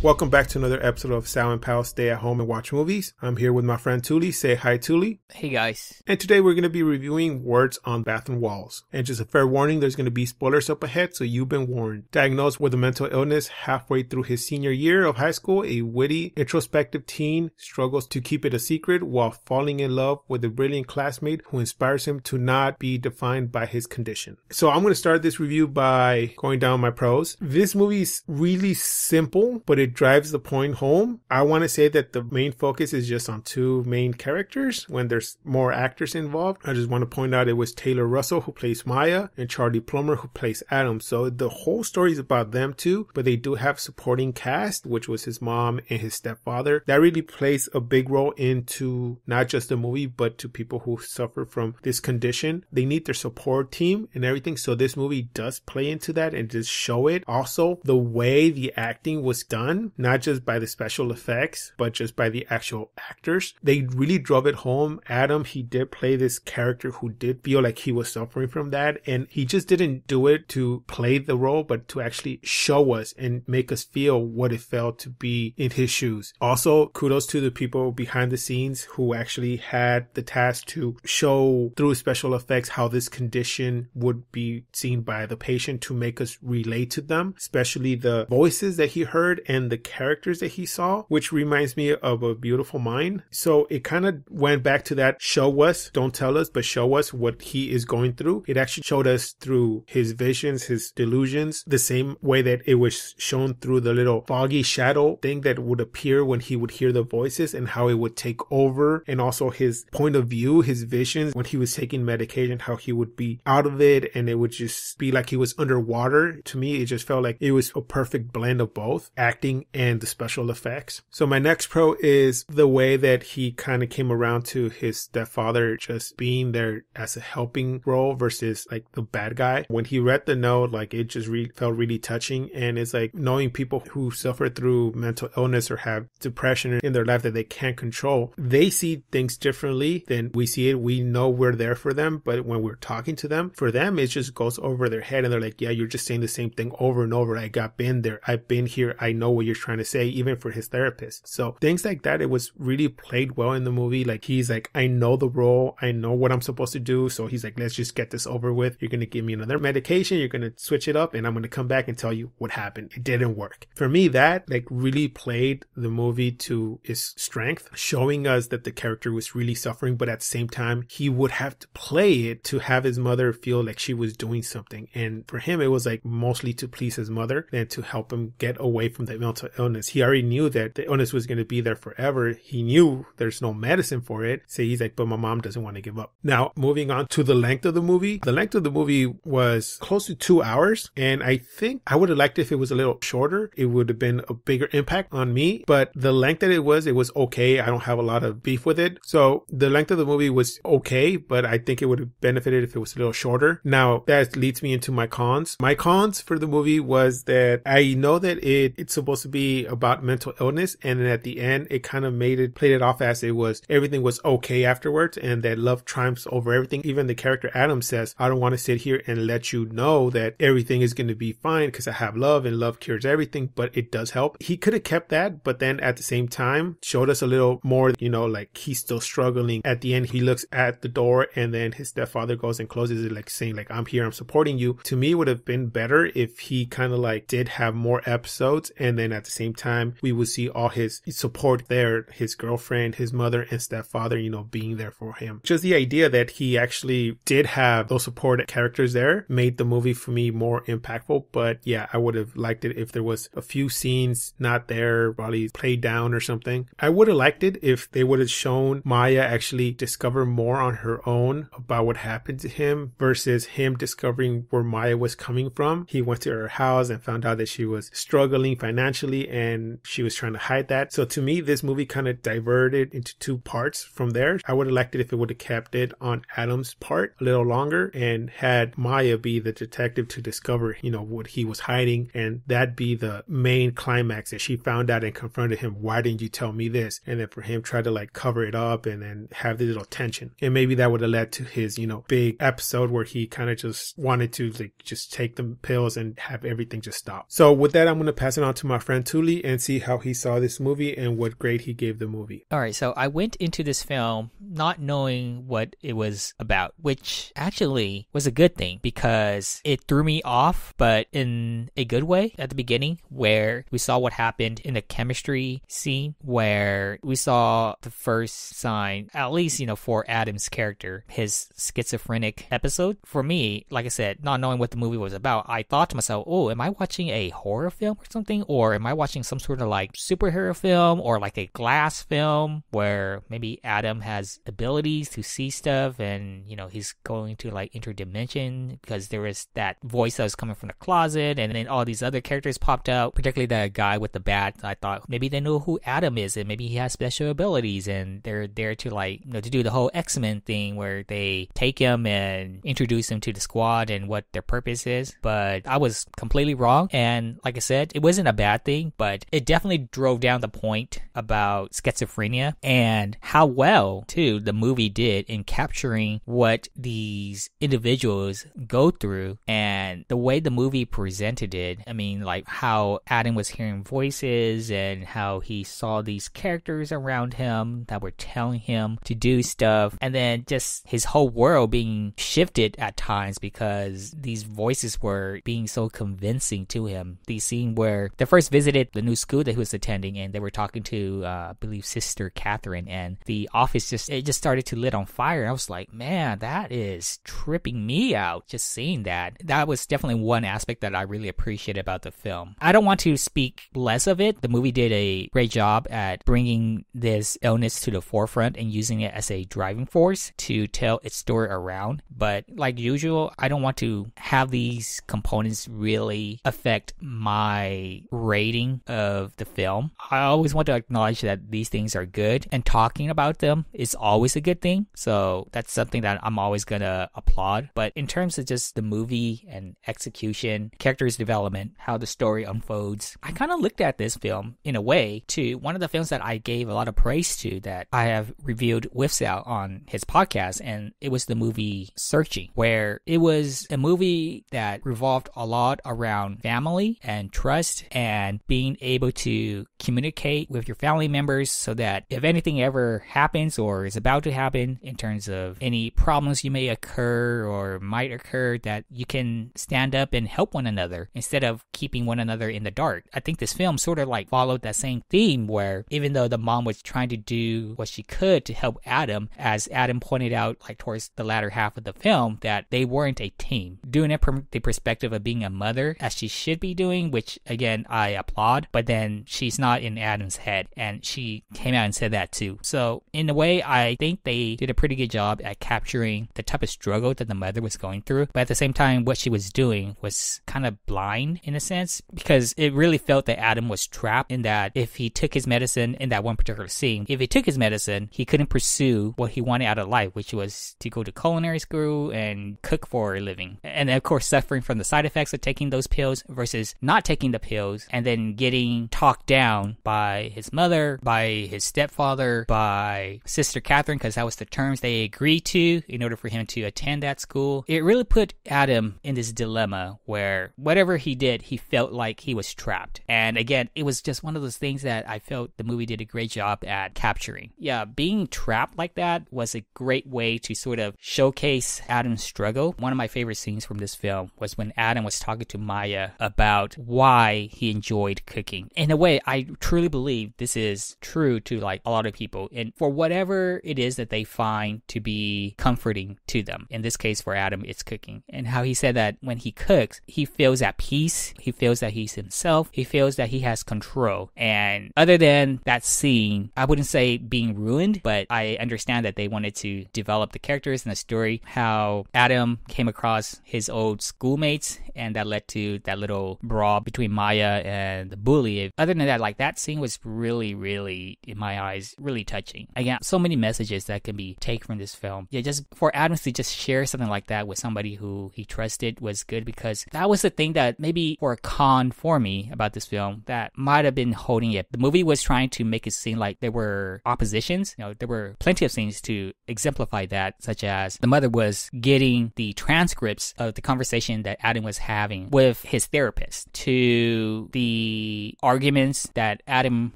Welcome back to another episode of Sal and Pal Stay at Home and Watch Movies. I'm here with my friend Touly. Say hi, Touly. Hey guys. And today we're going to be reviewing Words on Bathroom Walls. And just a fair warning, there's going to be spoilers up ahead, so you've been warned. Diagnosed with a mental illness halfway through his senior year of high school, a witty, introspective teen struggles to keep it a secret while falling in love with a brilliant classmate who inspires him to not be defined by his condition. So I'm going to start this review by going down my pros. This movie is really simple, but it drives the point home. I want to say that the main focus is just on two main characters when there's more actors involved. I just want to point out it was Taylor Russell who plays Maya and Charlie Plummer who plays Adam. So the whole story is about them two, but they do have supporting cast, which was his mom and his stepfather. That really plays a big role into not just the movie, but to people who suffer from this condition. They need their support team and everything. So this movie does play into that and just show it. Also, the way the acting was done, not just by the special effects, but just by the actual actors. They really drove it home. Adam, he did play this character who did feel like he was suffering from that. And he just didn't do it to play the role, but to actually show us and make us feel what it felt to be in his shoes. Also, kudos to the people behind the scenes who actually had the task to show through special effects how this condition would be seen by the patient to make us relate to them, especially the voices that he heard and the characters that he saw, which reminds me of A Beautiful Mind. So it kind of went back to that show us, don't tell us, but show us what he is going through. It actually showed us through his visions, his delusions, the same way that it was shown through the little foggy shadow thing that would appear when he would hear the voices and how it would take over, and also his point of view, his visions when he was taking medication, how he would be out of it and it would just be like he was underwater. To me, it just felt like it was a perfect blend of both acting and the special effects. So my next pro is the way that he kind of came around to his stepfather just being there as a helping role versus like the bad guy. When he read the note, like it just felt really touching, and it's like knowing people who suffer through mental illness or have depression in their life that they can't control, they see things differently than we see it. We know we're there for them, but when we're talking to them, for them it just goes over their head and they're like, yeah, you're just saying the same thing over and over. Like, I've been there, I've been here, I know what you're trying to say, even for his therapist. So things like that, it was really played well in the movie. Like, he's like, I know the role, I know what I'm supposed to do. So he's like, let's just get this over with. You're going to give me another medication, you're going to switch it up, and I'm going to come back and tell you what happened. It didn't work. For me, that like really played the movie to its strength, showing us that the character was really suffering, but at the same time, he would have to play it to have his mother feel like she was doing something. And for him, it was like mostly to please his mother than to help him get away from the mental illness. He already knew that the illness was going to be there forever. He knew there's no medicine for it. So he's like, but my mom doesn't want to give up. Now, moving on to the length of the movie. The length of the movie was close to 2 hours. And I think I would have liked if it was a little shorter. It would have been a bigger impact on me. But the length that it was okay. I don't have a lot of beef with it. So the length of the movie was okay, but I think it would have benefited if it was a little shorter. Now, that leads me into my cons. My cons for the movie was that I know that it's supposed to be about mental illness, and then at the end it kind of played it off as everything was okay afterwards, and that love triumphs over everything. Even the character Adam says, I don't want to sit here and let you know that everything is going to be fine because I have love and love cures everything, but it does help. He could have kept that, but then at the same time showed us a little more, like he's still struggling. At the end, he looks at the door and then his stepfather goes and closes it, like saying like, I'm here, I'm supporting you. To me, it would have been better if he kind of like did have more episodes, and then at the same time we would see all his support there, his girlfriend, his mother and stepfather, being there for him. Just the idea that he actually did have those support characters there made the movie for me more impactful. But yeah, I would have liked it if there was a few scenes not there, probably played down or something. I would have liked it if they would have shown Maya actually discover more on her own about what happened to him versus him discovering where Maya was coming from. He went to her house and found out that she was struggling financially and she was trying to hide that. So to me, this movie kind of diverted into two parts from there. I would have liked it if it would have kept it on Adam's part a little longer and had Maya be the detective to discover, what he was hiding, and that be the main climax that she found out and confronted him. Why didn't you tell me this? And then for him try to like cover it up and then have this little tension. And maybe that would have led to his, big episode where he kind of just wanted to like just take the pills and have everything just stop. So with that, I'm going to pass it on to my friend friend Touly and see how he saw this movie and what grade he gave the movie. All right, so I went into this film not knowing what it was about, which actually was a good thing because it threw me off, but in a good way at the beginning, where we saw what happened in the chemistry scene, where we saw the first sign, at least, for Adam's character, his schizophrenic episode. For me, like I said, not knowing what the movie was about, I thought to myself, oh, am I watching a horror film or something? Or am I watching some sort of like superhero film or like a glass film where maybe Adam has abilities to see stuff and, he's going to like interdimension because there was that voice that was coming from the closet and then all these other characters popped out, particularly the guy with the bat. I thought maybe they know who Adam is and maybe he has special abilities and they're there to like, to do the whole X-Men thing where they take him and introduce him to the squad and what their purpose is. But I was completely wrong. And like I said, it wasn't a bad thing, but it definitely drove down the point about schizophrenia and how well, too, the movie did in capturing what these individuals go through and the way the movie presented it. I mean, like how Adam was hearing voices and how he saw these characters around him that were telling him to do stuff, and then just his whole world being shifted at times because these voices were being so convincing to him. The scene where they first visited the new school that he was attending and they were talking to I believe Sister Catherine, and the office just started to lit on fire. I was like, man, that is tripping me out just seeing that. That was definitely one aspect that I really appreciate about the film. I don't want to speak less of it. The movie did a great job at bringing this illness to the forefront and using it as a driving force to tell its story around. But like usual, I don't want to have these components really affect my rating of the film. I always want to acknowledge that these things are good, and talking about them is always a good thing. So that's something that I'm always gonna applaud. But in terms of just the movie and execution, characters development, how the story unfolds, I kind of looked at this film in a way to one of the films that I gave a lot of praise to that I have reviewed with Sal on his podcast, and it was the movie Searching, where it was a movie that revolved a lot around family and trust and being able to communicate with your family members so that if anything ever happens or is about to happen in terms of any problems you may occur or might occur, that you can stand up and help one another instead of keeping one another in the dark. I think this film sort of like followed that same theme where even though the mom was trying to do what she could to help Adam, as Adam pointed out like towards the latter half of the film, that they weren't a team. Doing it from the perspective of being a mother as she should be doing, which again I applaud, but then she's not in Adam's head, and she came out and said that too. So in a way, I think they did a pretty good job at capturing the type of struggle that the mother was going through, but at the same time what she was doing was kind of blind in a sense, because it really felt that Adam was trapped in that if he took his medicine in that one particular scene, if he took his medicine, he couldn't pursue what he wanted out of life, which was to go to culinary school and cook for a living. And then, of course, suffering from the side effects of taking those pills versus not taking the pills and then getting talked down by his mother, by his stepfather, by Sister Catherine, because that was the terms they agreed to in order for him to attend that school. It really put Adam in this dilemma where whatever he did, he felt like he was trapped. And again, it was just one of those things that I felt the movie did a great job at capturing. Yeah, being trapped like that was a great way to sort of showcase Adam's struggle. One of my favorite scenes from this film was when Adam was talking to Maya about why he enjoyed cooking. In a way, I truly believe this is true to like a lot of people, and for whatever it is that they find to be comforting to them. In this case, for Adam, it's cooking. And how he said that when he cooks, he feels at peace, he feels that he's himself, he feels that he has control. And other than that scene, I wouldn't say being ruined, but I understand that they wanted to develop the characters and the story, how Adam came across his old schoolmates, and that led to that little brawl between Maya and the bully. Other than that, like that scene was really, really, in my eyes, really touching. Again, so many messages that can be taken from this film. Yeah, just for Adams to just share something like that with somebody who he trusted was good, because that was the thing that maybe for a con for me about this film that might have been holding it. The movie was trying to make it seem like there were oppositions. There were plenty of things to exemplify that, such as the mother was getting the transcripts of the conversation that Adam was having with his therapist, to the arguments that Adam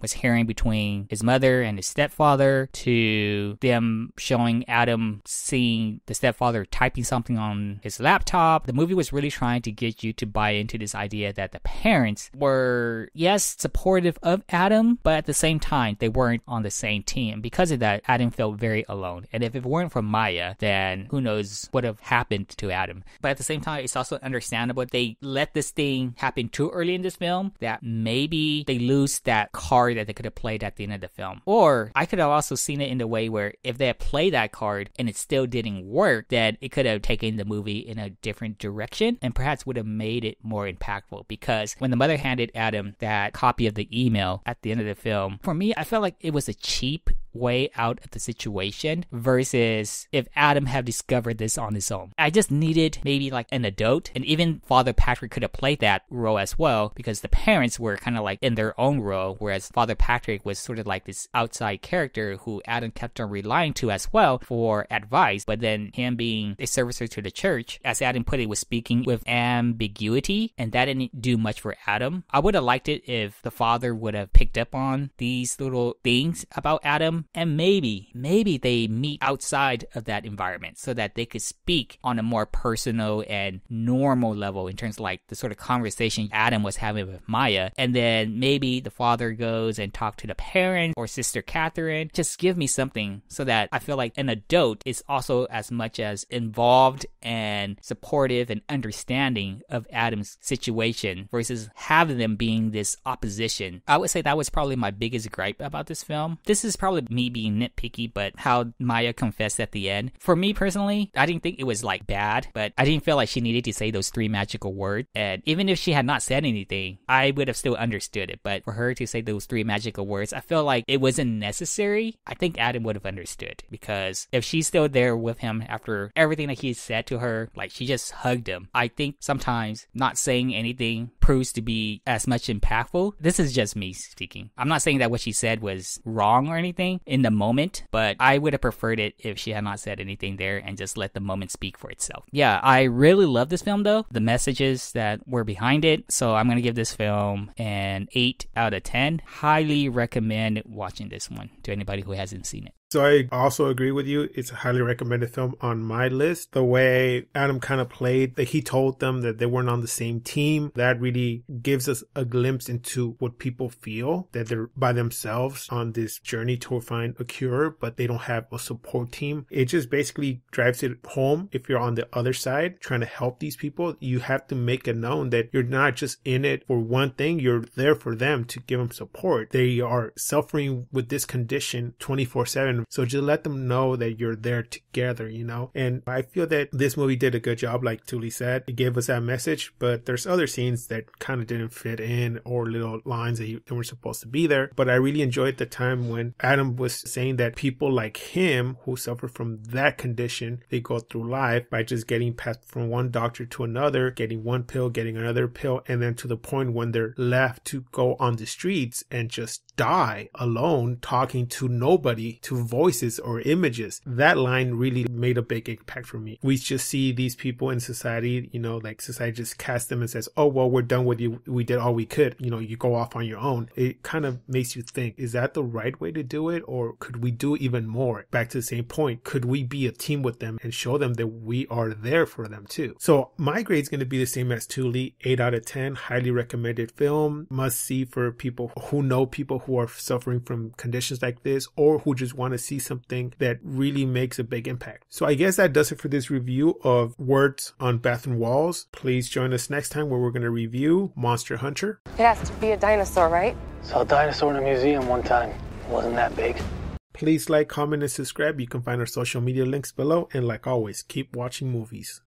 was hearing between his mother and his stepfather, to them showing Adam seeing the stepfather typing something on his laptop. The movie was really trying to get you to buy into this idea that the parents were, yes, supportive of Adam, but at the same time, they weren't on the same team. Because of that, Adam felt very alone. And if it weren't for Maya, then who knows what would have happened to Adam. But at the same time, it's also understandable they let this thing happen too early in this film, that maybe they lose that card that they could have played at the end of the film. Or I could have also seen it in the way where if they had played that card and it still didn't work, then it could have taken the movie in a different direction and perhaps would have made it more impactful. Because when the mother handed Adam that copy of the email at the end of the film, for me, I felt like it was a cheap way out of the situation versus if Adam had discovered this on his own. I just needed maybe like an adult, and even Father Patrick could have played that role as well, because the parents were kind of like in their own role, whereas Father Patrick was sort of like this outside character who Adam kept on relying to as well for advice. But then him being a servicer to the church, as Adam put it, was speaking with ambiguity, and that didn't do much for Adam. I would have liked it if the father would have picked up on these little things about Adam, and maybe they meet outside of that environment so that they could speak on a more personal and normal level in terms of like the sort of conversation Adam was having with Maya. And then maybe the father goes and talk to the parent or Sister Catherine. Just give me something so that I feel like an adult is also as much as involved and supportive and understanding of Adam's situation versus having them being this opposition. I would say that was probably my biggest gripe about this film. This is probably me being nitpicky, but how Maya confessed at the end, for me personally, I didn't think it was like bad, but I didn't feel like she needed to say those 3 magical words. And even if she had not said anything, I would have still understood it. But for her to say those 3 magical words, I feel like it wasn't necessary. I think Adam would have understood, because if she's still there with him after everything that he said to her, like she just hugged him. I think sometimes not saying anything proves to be as much impactful. This is just me speaking. I'm not saying that what she said was wrong or anything in the moment, but I would have preferred it if she had not said anything there and just let the moment speak for itself. Yeah, I really love this film though, the messages that were behind it. So I'm going to give this film an 8 out of 10. Highly recommend watching this one to anybody who hasn't seen it. So I also agree with you. It's a highly recommended film on my list. The way Adam kind of played, like he told them that they weren't on the same team, that really gives us a glimpse into what people feel, that they're by themselves on this journey to find a cure, but they don't have a support team. It just basically drives it home. If you're on the other side trying to help these people, you have to make it known that you're not just in it for one thing, you're there for them to give them support. They are suffering with this condition 24/7. So just let them know that you're there together, you know? And I feel that this movie did a good job, like Touly said. It gave us that message, but there's other scenes that kind of didn't fit in, or little lines that weren't supposed to be there. But I really enjoyed the time when Adam was saying that people like him who suffer from that condition, they go through life by just getting passed from one doctor to another, getting one pill, getting another pill, and then to the point when they're left to go on the streets and just die alone, talking to nobody, to voices or images. That line really made a big impact for me. We just see these people in society, you know, like society just casts them and says, oh, well, we're done with you. We did all we could. You know, you go off on your own. It kind of makes you think, is that the right way to do it? Or could we do even more? Back to the same point. Could we be a team with them and show them that we are there for them too? So my grade is going to be the same as Touly, 8 out of 10. Highly recommended film. Must see for people who know people who are suffering from conditions like this, or who just want to see something that really makes a big impact. So I guess that does it for this review of Words on Bathroom Walls. Please join us next time where we're going to review Monster Hunter. It has to be a dinosaur, right? Saw a dinosaur in a museum one time. It wasn't that big. Please like, comment, and subscribe. You can find our social media links below. And like always, keep watching movies.